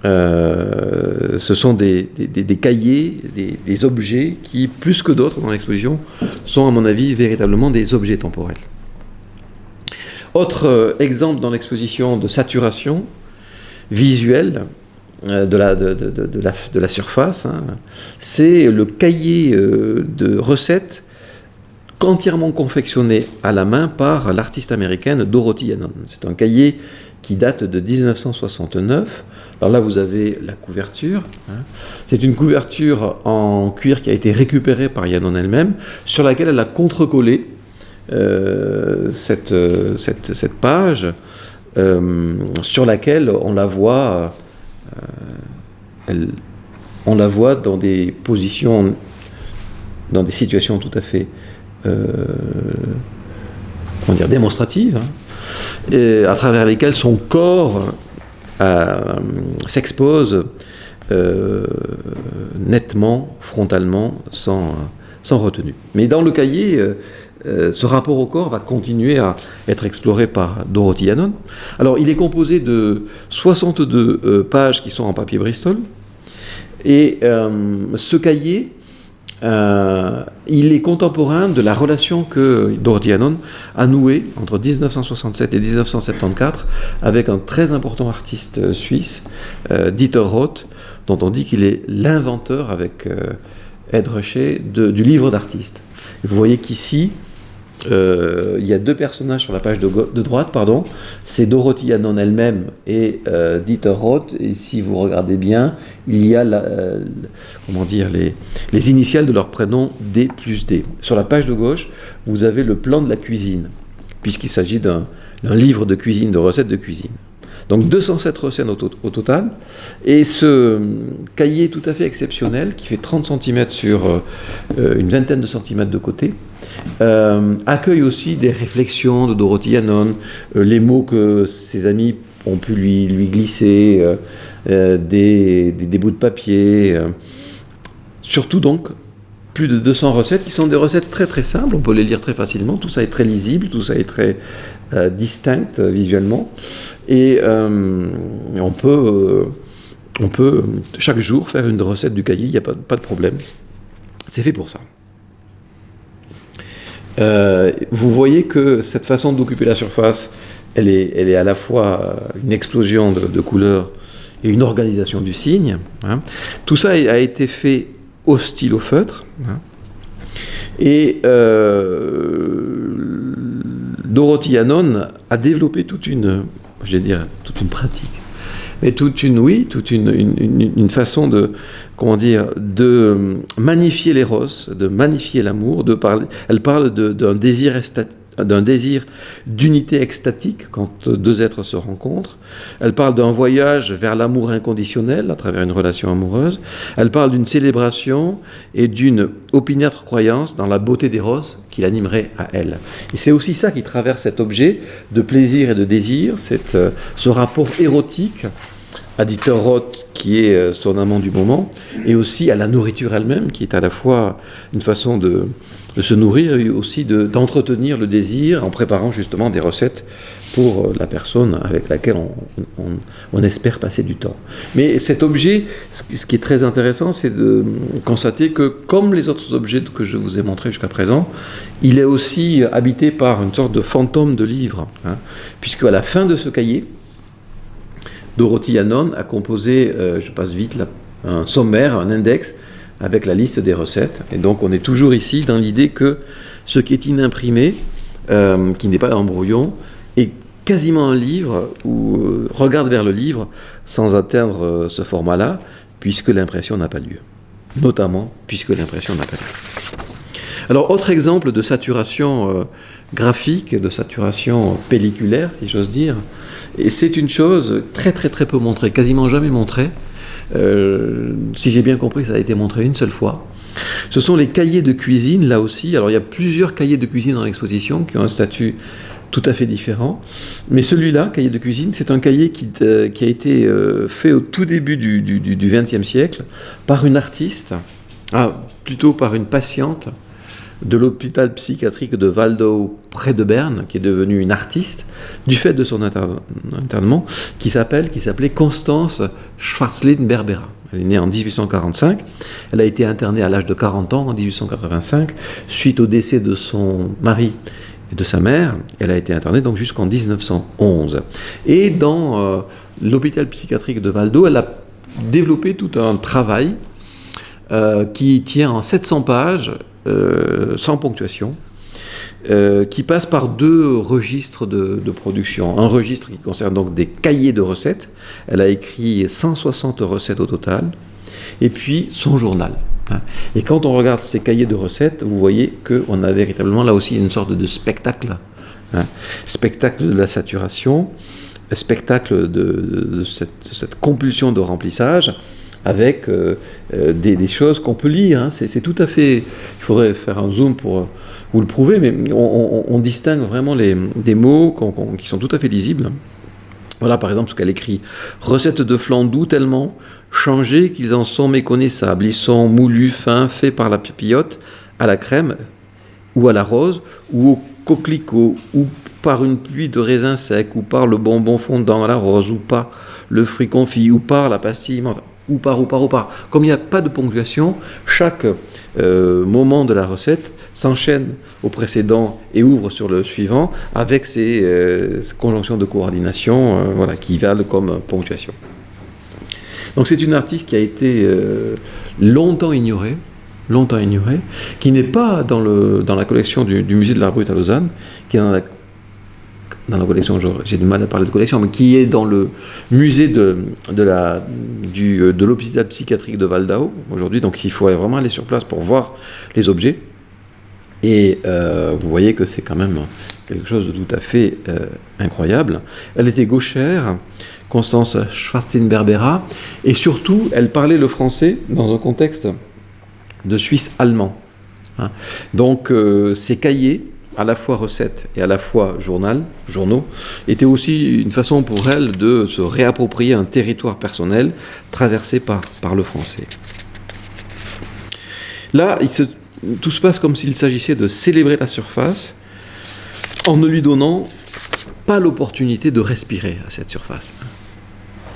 Ce sont des cahiers, des objets qui, plus que d'autres dans l'exposition, sont à mon avis véritablement des objets temporels. Autre exemple dans l'exposition de saturation visuelle de la surface, hein, c'est le cahier de recettes entièrement confectionné à la main par l'artiste américaine Dorothy Yannon. C'est un cahier qui date de 1969. Alors là, vous avez la couverture. Hein. C'est une couverture en cuir qui a été récupérée par Yannon elle-même, sur laquelle elle a contrecollé cette page, sur laquelle on la voit dans des positions, dans des situations tout à fait démonstratives, hein, et à travers lesquelles son corps s'expose nettement, frontalement, sans retenue. Mais dans le cahier, ce rapport au corps va continuer à être exploré par Dorothy Yannon. Alors, il est composé de 62 pages qui sont en papier Bristol. Et ce cahier, il est contemporain de la relation que Dorothy Yannon a nouée entre 1967 et 1974 avec un très important artiste suisse, Dieter Roth, dont on dit qu'il est l'inventeur avec Ed Ruscha du livre d'artiste. Vous voyez qu'ici, il y a deux personnages sur la page de droite, pardon. C'est Dorothy Yannon elle-même et Dieter Roth. Et si vous regardez bien, il y a les initiales de leur prénom D plus D. Sur la page de gauche, vous avez le plan de la cuisine, puisqu'il s'agit d'un livre de cuisine, de recettes de cuisine. Donc 207 recettes au total. Et ce cahier tout à fait exceptionnel, qui fait 30 cm sur une vingtaine de centimètres de côté, accueille aussi des réflexions de Dorothy Yannon, les mots que ses amis ont pu lui glisser, des bouts de papier, surtout donc plus de 200 recettes qui sont des recettes très très simples, on peut les lire très facilement, tout ça est très lisible, tout ça est très distinct visuellement, et on peut chaque jour faire une recette du cahier, il n'y a pas de problème, c'est fait pour ça. Vous voyez que cette façon d'occuper la surface elle est à la fois une explosion de couleurs et une organisation du signe. Hein. Tout ça a été fait au stylo feutre. Hein. Et Dorothy Hannon a développé toute une pratique, mais toute une façon de, comment dire, de magnifier l'éros, de magnifier l'amour. Elle parle d'un désir d'unité extatique quand deux êtres se rencontrent. Elle parle d'un voyage vers l'amour inconditionnel à travers une relation amoureuse. Elle parle d'une célébration et d'une opiniâtre croyance dans la beauté des roses qui l'animerait à elle. Et c'est aussi ça qui traverse cet objet de plaisir et de désir, ce rapport érotique à Dieter Roth, qui est son amant du moment, et aussi à la nourriture elle-même, qui est à la fois une façon de se nourrir et aussi d'entretenir le désir en préparant justement des recettes pour la personne avec laquelle on espère passer du temps. Mais cet objet, ce qui est très intéressant, c'est de constater que, comme les autres objets que je vous ai montrés jusqu'à présent, il est aussi habité par une sorte de fantôme de livre, hein, puisque à la fin de ce cahier, Dorothy Hannon a composé, je passe vite là, un sommaire, un index, avec la liste des recettes. Et donc on est toujours ici dans l'idée que ce qui est inimprimé, qui n'est pas un brouillon, est quasiment un livre, ou regarde vers le livre sans atteindre ce format-là, puisque l'impression n'a pas lieu. Notamment puisque l'impression n'a pas lieu. Alors, autre exemple de saturation graphique, de saturation pelliculaire, si j'ose dire, et c'est une chose très très très peu montrée, quasiment jamais montrée. Si j'ai bien compris, ça a été montré une seule fois. Ce sont les cahiers de cuisine, là aussi. Alors, il y a plusieurs cahiers de cuisine dans l'exposition qui ont un statut tout à fait différent. Mais celui-là, cahier de cuisine, c'est un cahier qui a été fait au tout début du XXe siècle par une artiste, plutôt par une patiente de l'hôpital psychiatrique de Waldau, près de Berne, qui est devenue une artiste, du fait de son internement, qui s'appelait Constance Schwarzlin-Berbera. Elle est née en 1845, elle a été internée à l'âge de 40 ans en 1885, suite au décès de son mari et de sa mère. Elle a été internée donc jusqu'en 1911. Et dans l'hôpital psychiatrique de Waldau, elle a développé tout un travail qui tient en 700 pages, sans ponctuation, qui passe par deux registres de production. Un registre qui concerne donc des cahiers de recettes. Elle a écrit 160 recettes au total. Et puis son journal. Et quand on regarde ces cahiers de recettes, vous voyez qu'on a véritablement là aussi une sorte de spectacle. Spectacle de la saturation, spectacle de cette compulsion de remplissage, avec des choses qu'on peut lire. C'est tout à fait... Il faudrait faire un zoom pour vous le prouver, mais on distingue vraiment des mots qui sont tout à fait lisibles. Voilà par exemple ce qu'elle écrit. « Recettes de flan doux tellement changés qu'ils en sont méconnaissables. Ils sont moulus, fins, faits par la papillote, à la crème, ou à la rose, ou au coquelicot, ou par une pluie de raisins secs, ou par le bonbon fondant à la rose, ou par le fruit confit, ou par la pastille menthe. Ou par. Comme il n'y a pas de ponctuation, chaque moment de la recette s'enchaîne au précédent et ouvre sur le suivant avec ces conjonctions de coordination qui valent comme ponctuation. Donc c'est une artiste qui a été longtemps ignorée, qui n'est pas dans la collection du musée de l'Art brut à Lausanne, qui est dans la collection, j'ai du mal à parler de collection, mais qui est dans le musée de l'hôpital psychiatrique de Waldau aujourd'hui. Donc il faudrait vraiment aller sur place pour voir les objets. Et vous voyez que c'est quand même quelque chose de tout à fait incroyable. Elle était gauchère, Constance Schwarzlin-Berbera, et surtout, elle parlait le français dans un contexte de Suisse allemand. Donc ces cahiers, à la fois recettes et à la fois journaux, étaient aussi une façon pour elle de se réapproprier un territoire personnel traversé par le français. Là, tout se passe comme s'il s'agissait de célébrer la surface en ne lui donnant pas l'opportunité de respirer à cette surface.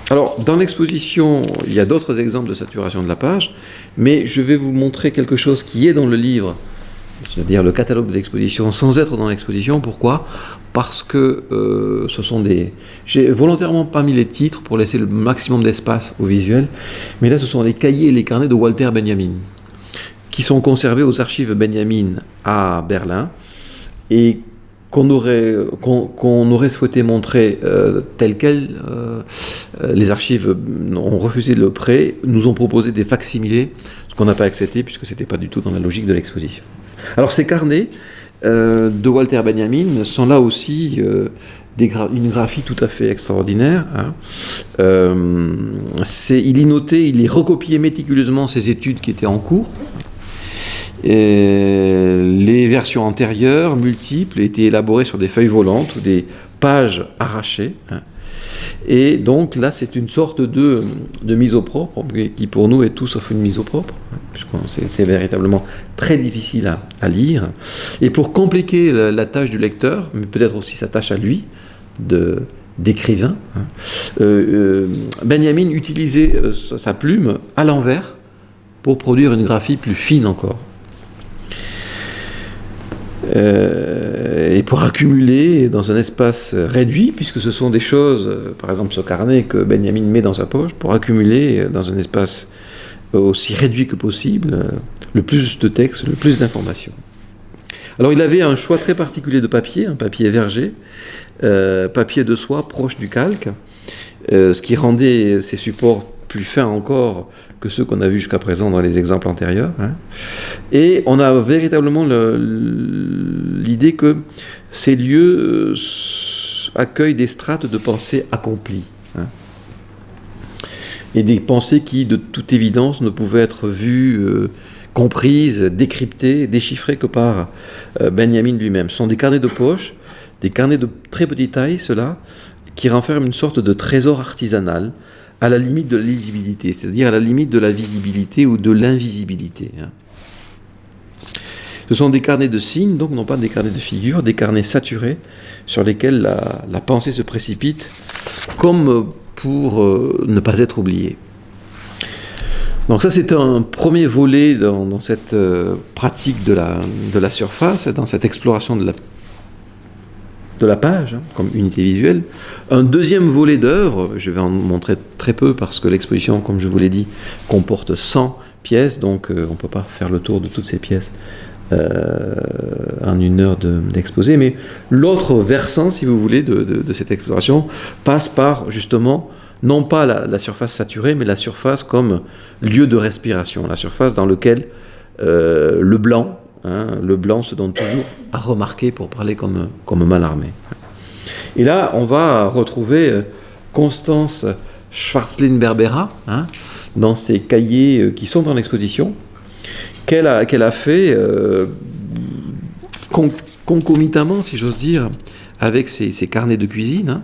Alors, dans l'exposition, il y a d'autres exemples de saturation de la page, mais je vais vous montrer quelque chose qui est dans le livre c'est-à-dire le catalogue de l'exposition sans être dans l'exposition. Pourquoi ? Parce que ce sont des... J'ai volontairement pas mis les titres pour laisser le maximum d'espace au visuel, mais là ce sont les cahiers et les carnets de Walter Benjamin, qui sont conservés aux archives Benjamin à Berlin, et qu'on aurait souhaité montrer tel quel. Les archives ont refusé le prêt, nous ont proposé des facsimilés, ce qu'on n'a pas accepté puisque ce n'était pas du tout dans la logique de l'exposition. Alors ces carnets de Walter Benjamin sont là aussi une graphie tout à fait extraordinaire. Hein. Il y notait, il y recopiait méticuleusement ses études qui étaient en cours. Les versions antérieures, multiples, étaient élaborées sur des feuilles volantes ou des pages arrachées. Hein. Et donc là, c'est une sorte de mise au propre, qui pour nous est tout sauf une mise au propre, hein, puisque c'est véritablement très difficile à lire. Et pour compliquer la tâche du lecteur, mais peut-être aussi sa tâche à lui, d'écrivain, hein, Benjamin utilisait sa plume à l'envers pour produire une graphie plus fine encore. Et pour accumuler dans un espace réduit, puisque ce sont des choses, par exemple ce carnet que Benjamin met dans sa poche, pour accumuler dans un espace aussi réduit que possible le plus de texte, le plus d'informations. Alors il avait un choix très particulier de papier, un papier verger, papier de soie proche du calque, ce qui rendait ces supports plus fins encore que ceux qu'on a vus jusqu'à présent dans les exemples antérieurs. Hein. Et on a véritablement l'idée que ces lieux accueillent des strates de pensées accomplies. Hein. Et des pensées qui, de toute évidence, ne pouvaient être vues, comprises, décryptées, déchiffrées que par Benjamin lui-même. Ce sont des carnets de poche, des carnets de très petite taille, ceux-là, qui renferment une sorte de trésor artisanal, à la limite de la lisibilité, c'est-à-dire à la limite de la visibilité ou de l'invisibilité. Hein. Ce sont des carnets de signes, donc non pas des carnets de figures, des carnets saturés sur lesquels la pensée se précipite comme pour ne pas être oubliée. Donc ça, c'est un premier volet dans cette pratique de la surface, dans cette exploration de la page, hein, comme unité visuelle. Un deuxième volet d'œuvre, je vais en montrer très peu parce que l'exposition, comme je vous l'ai dit, comporte 100 pièces, donc on ne peut pas faire le tour de toutes ces pièces en une heure d'exposé. Mais l'autre versant, si vous voulez, de cette exploration passe par, justement, non pas la surface saturée, mais la surface comme lieu de respiration, la surface dans laquelle le blanc se donne toujours à remarquer pour parler comme Mallarmé. Et là, on va retrouver Constance Schwarzlin-Berbera, hein, dans ses cahiers qui sont dans l'exposition, qu'elle a fait concomitamment, si j'ose dire, avec ses carnets de cuisine. Hein.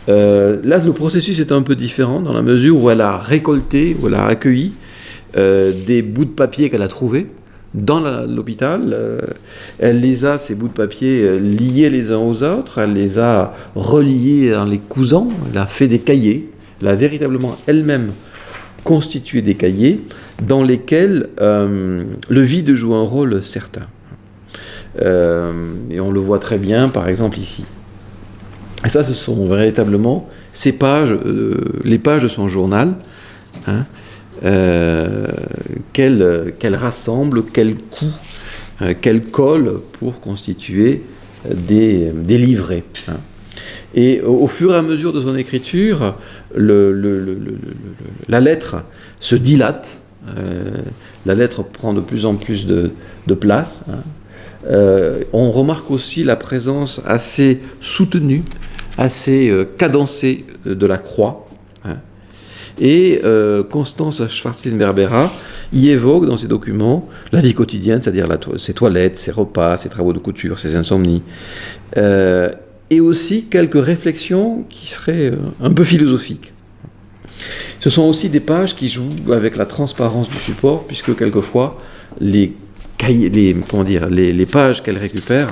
Là, le processus est un peu différent dans la mesure où elle a récolté, où elle a accueilli des bouts de papier qu'elle a trouvés dans l'hôpital. Elle ces bouts de papier, liés les uns aux autres, elle les a reliés en les cousant, elle a fait des cahiers, elle a véritablement elle-même constitué des cahiers dans lesquels le vide joue un rôle certain. Et on le voit très bien, par exemple, ici. Et ça, ce sont véritablement ces pages, les pages de son journal, hein, qu'elle rassemble, qu'elle coud, qu'elle colle pour constituer des livrets. Hein. Et au fur et à mesure de son écriture, la lettre se dilate, la lettre prend de plus en plus de place. Hein. On remarque aussi la présence assez soutenue, assez cadencée de la croix. Hein. Et Constance Schwarzlin-Berbera y évoque dans ses documents la vie quotidienne, c'est-à-dire ses toilettes, ses repas, ses travaux de couture, ses insomnies, et aussi quelques réflexions qui seraient un peu philosophiques. Ce sont aussi des pages qui jouent avec la transparence du support, puisque quelquefois les pages qu'elle récupère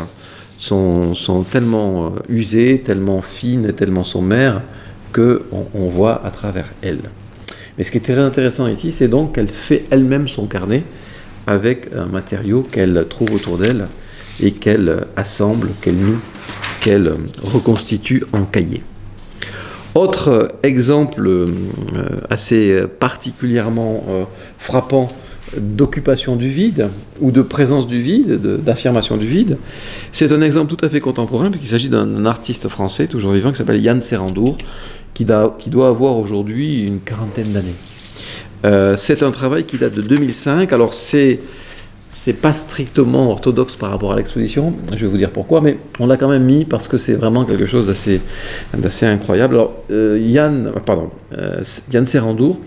sont tellement usées, tellement fines, tellement sommaires, qu'on voit à travers elles. Mais ce qui est très intéressant ici, c'est donc qu'elle fait elle-même son carnet avec un matériau qu'elle trouve autour d'elle et qu'elle assemble, qu'elle noue, qu'elle reconstitue en cahier. Autre exemple assez particulièrement frappant d'occupation du vide ou de présence du vide, d'affirmation du vide, c'est un exemple tout à fait contemporain puisqu'il s'agit d'un artiste français toujours vivant qui s'appelle Yann Serrandour qui doit avoir aujourd'hui une quarantaine d'années. C'est un travail qui date de 2005. Alors c'est pas strictement orthodoxe par rapport à l'exposition, je vais vous dire pourquoi, mais on l'a quand même mis parce que c'est vraiment quelque chose d'assez incroyable. Alors Yann Serrandour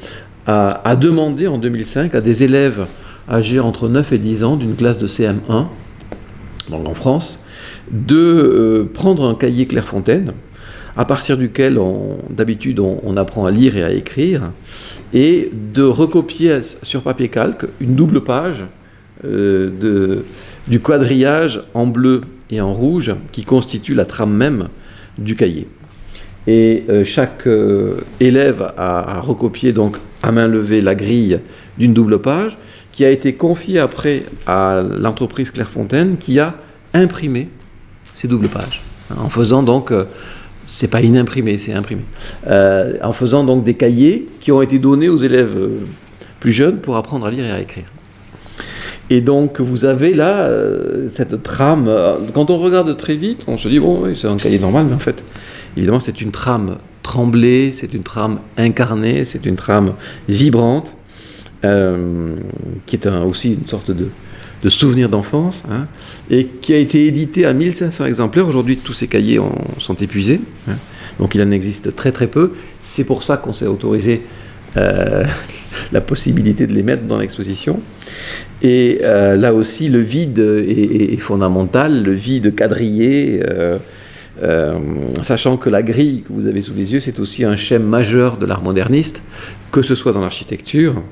a demandé en 2005 à des élèves âgés entre 9 et 10 ans d'une classe de CM1, donc en France, de prendre un cahier Clairefontaine, à partir duquel d'habitude on apprend à lire et à écrire, et de recopier sur papier calque une double page du quadrillage en bleu et en rouge qui constitue la trame même du cahier. Et chaque élève a recopié donc à main levée la grille d'une double page qui a été confiée après à l'entreprise Clairefontaine qui a imprimé ces doubles pages en faisant donc c'est pas inimprimé, c'est imprimé en faisant donc des cahiers qui ont été donnés aux élèves plus jeunes pour apprendre à lire et à écrire. Et donc vous avez là cette trame. Quand on regarde très vite, on se dit bon, oui, c'est un cahier normal, mais en fait, évidemment, c'est une trame tremblée, c'est une trame incarnée, c'est une trame vibrante, qui est aussi une sorte de souvenir d'enfance, hein, et qui a été édité à 1500 exemplaires. Aujourd'hui, tous ces cahiers sont épuisés, hein, donc il en existe très très peu. C'est pour ça qu'on s'est autorisé la possibilité de les mettre dans l'exposition. Et là aussi, le vide est fondamental, le vide quadrillé, sachant que la grille que vous avez sous les yeux, c'est aussi un schème majeur de l'art moderniste, que ce soit dans l'architecture,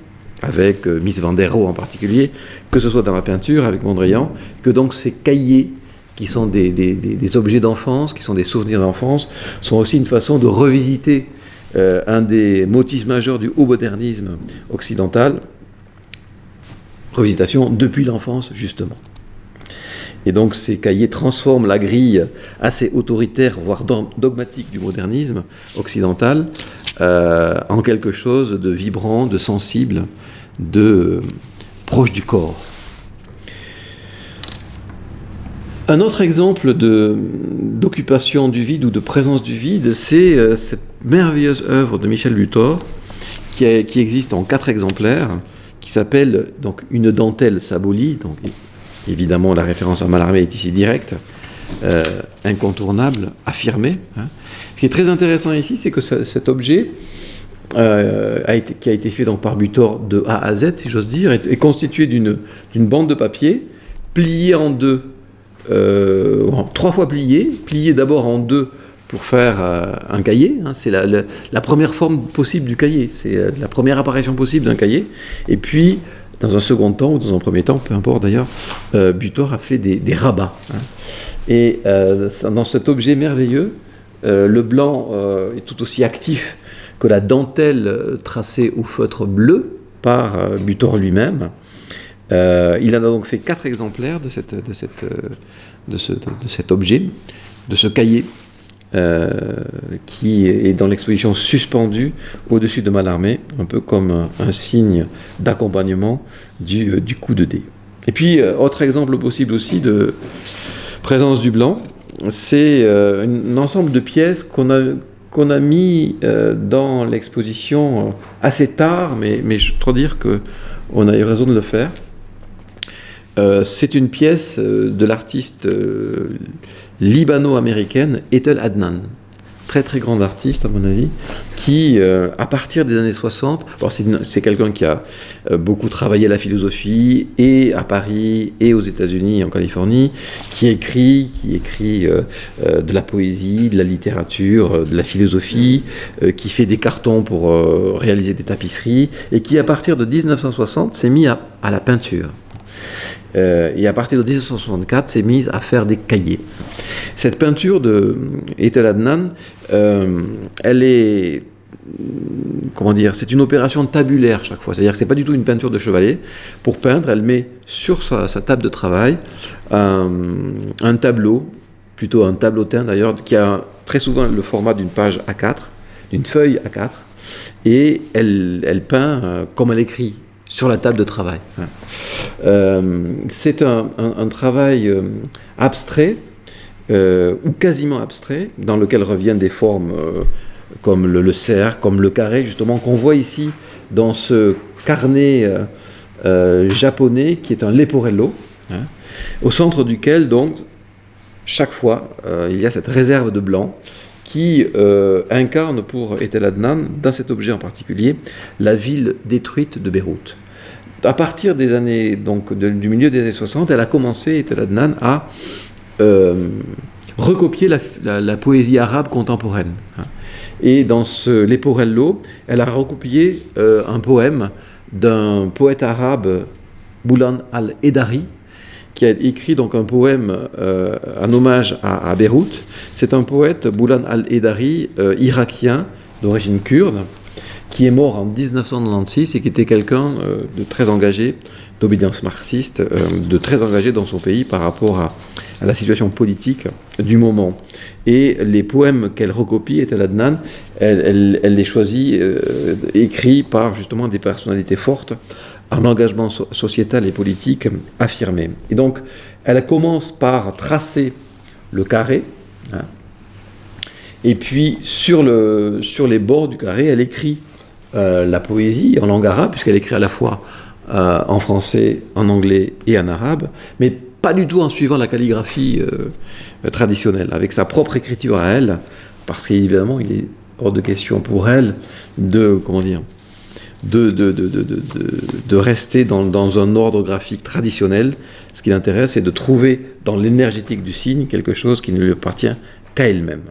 avec Mies van der Rohe en particulier, que ce soit dans la peinture, avec Mondrian, que donc ces cahiers, qui sont des objets d'enfance, qui sont des souvenirs d'enfance, sont aussi une façon de revisiter un des motifs majeurs du haut modernisme occidental, revisitation depuis l'enfance, justement. Et donc ces cahiers transforment la grille assez autoritaire, voire dogmatique du modernisme occidental en quelque chose de vibrant, de sensible, de proche du corps. Un autre exemple d'occupation du vide ou de présence du vide, c'est cette merveilleuse œuvre de Michel Butor qui existe en 4 exemplaires, qui s'appelle donc Une dentelle sabolie. Donc évidemment la référence à Mallarmé est ici directe, incontournable, affirmée. Hein. Ce qui est très intéressant ici, c'est que cet objet qui a été fait donc par Butor de A à Z, si j'ose dire, est constitué d'une bande de papier pliée en deux, 3 fois pliée d'abord en 2 pour faire un cahier, hein, c'est la première forme possible du cahier, c'est la première apparition possible d'un cahier, et puis dans un second temps, ou dans un premier temps, peu importe d'ailleurs, Butor a fait des rabats. Hein. Et dans cet objet merveilleux, le blanc est tout aussi actif que la dentelle tracée au feutre bleu par Butor lui-même. Il en a donc fait 4 exemplaires de cet objet, de ce cahier, qui est dans l'exposition suspendu au-dessus de Mallarmé, un peu comme un signe d'accompagnement du coup de dé. Et puis, autre exemple possible aussi de présence du blanc, c'est un ensemble de pièces qu'on a mis dans l'exposition assez tard, mais je dois dire qu'on a eu raison de le faire. C'est une pièce de l'artiste libano-américaine Ethel Adnan, très très grande artiste à mon avis, qui à partir des années 60, c'est quelqu'un qui a beaucoup travaillé la philosophie et à Paris et aux États-Unis et en Californie, qui écrit de la poésie, de la littérature, de la philosophie, qui fait des cartons pour réaliser des tapisseries et qui à partir de 1960 s'est mis à la peinture. Et à partir de 1964 s'est mise à faire des cahiers. Cette peinture de Ethel Adnan, elle est comment dire, c'est une opération tabulaire chaque fois. C'est-à-dire que c'est pas du tout une peinture de chevalet. Pour peindre, elle met sur sa table de travail un tableau, plutôt un tableautin d'ailleurs, qui a très souvent le format d'une page A4, d'une feuille A4, et elle peint comme elle écrit sur la table de travail. C'est un travail abstrait, ou quasiment abstrait, dans lequel reviennent des formes comme le cercle, comme le carré, justement, qu'on voit ici dans ce carnet japonais qui est un leporello, au centre duquel, donc, chaque fois, il y a cette réserve de blanc qui incarne pour Etel Adnan, dans cet objet en particulier, la ville détruite de Beyrouth. À partir des années, donc, du milieu des années 60, elle a commencé, Etel Adnan, à recopier la poésie arabe contemporaine. Et dans ce leporello, elle a recopié un poème d'un poète arabe, Boulan al-Edari, qui a écrit donc un poème en hommage à Beyrouth. C'est un poète, Boulan al-Edari, irakien, d'origine kurde, qui est mort en 1996 et qui était quelqu'un de très engagé, d'obédience marxiste, de très engagé dans son pays par rapport à la situation politique du moment. Et les poèmes qu'elle recopie, Etel Adnan, elle les choisit, écrits par justement des personnalités fortes, un engagement sociétal et politique affirmé. Et donc, elle commence par tracer le carré, et puis sur les bords du carré, elle écrit la poésie en langue arabe, puisqu'elle écrit à la fois en français, en anglais et en arabe, mais pas du tout en suivant la calligraphie traditionnelle, avec sa propre écriture à elle, parce qu'évidemment, il est hors de question pour elle de rester dans un ordre graphique traditionnel. Ce qui l'intéresse, c'est de trouver dans l'énergétique du signe quelque chose qui ne lui appartient qu'à elle-même.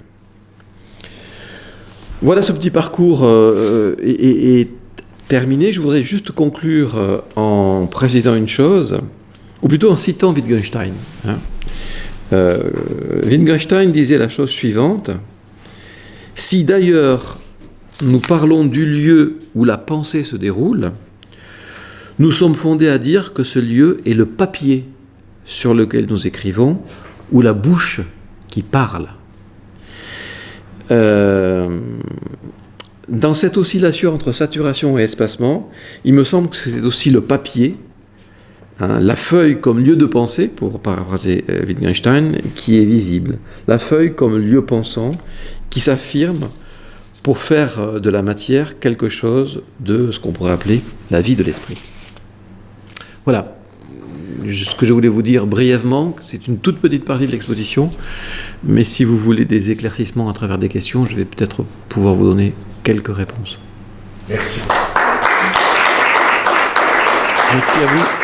Voilà, ce petit parcours est terminé. Je voudrais juste conclure en précisant une chose, ou plutôt en citant Wittgenstein. Wittgenstein disait la chose suivante: si d'ailleurs nous parlons du lieu où la pensée se déroule, nous sommes fondés à dire que ce lieu est le papier sur lequel nous écrivons, ou la bouche qui parle. Dans cette oscillation entre saturation et espacement, il me semble que c'est aussi le papier, la feuille comme lieu de pensée, pour paraphraser Wittgenstein, qui est visible. La feuille comme lieu pensant, qui s'affirme pour faire de la matière quelque chose de ce qu'on pourrait appeler la vie de l'esprit. Voilà ce que je voulais vous dire brièvement. C'est une toute petite partie de l'exposition, mais si vous voulez des éclaircissements à travers des questions, je vais peut-être pouvoir vous donner quelques réponses. Merci. Merci à vous.